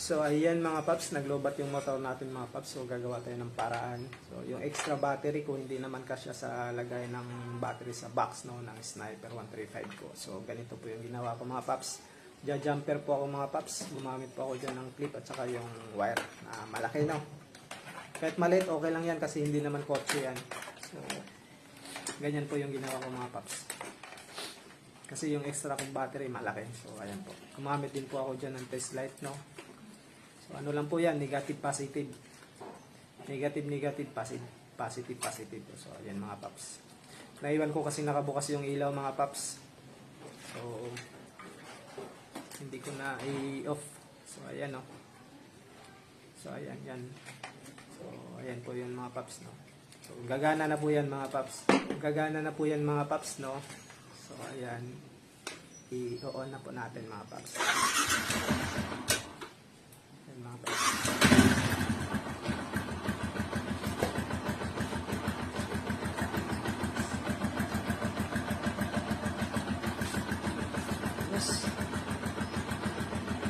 So ayan mga paps, naglobat yung motor natin mga paps. So gagawa tayo ng paraan. So yung extra battery ko hindi naman kasya sa lagay ng battery sa box no ng Sniper 135 ko. So ganito po yung ginawa ko mga paps. Jumper po ako mga paps. Gumamit po ako dyan ng clip at saka yung wire na malaki no. Kahit maliit okay lang yan kasi hindi naman kotse yan. So ganyan po yung ginawa ko mga paps. Kasi yung extra kong battery malaki. So ayan po. Gumamit din po ako dyan ng test light no. So ano lang po yan, negative, positive. Negative, negative, positive. Positive, positive. So ayan mga paps. Naiwan ko kasi nakabukas yung ilaw mga paps. So hindi ko na i-off. So ayan no. So ayan yan. So ayan po yun mga paps no. So gagana na po yan mga paps. Gagana na po yan mga paps no. So ayan. I-on na po natin mga paps.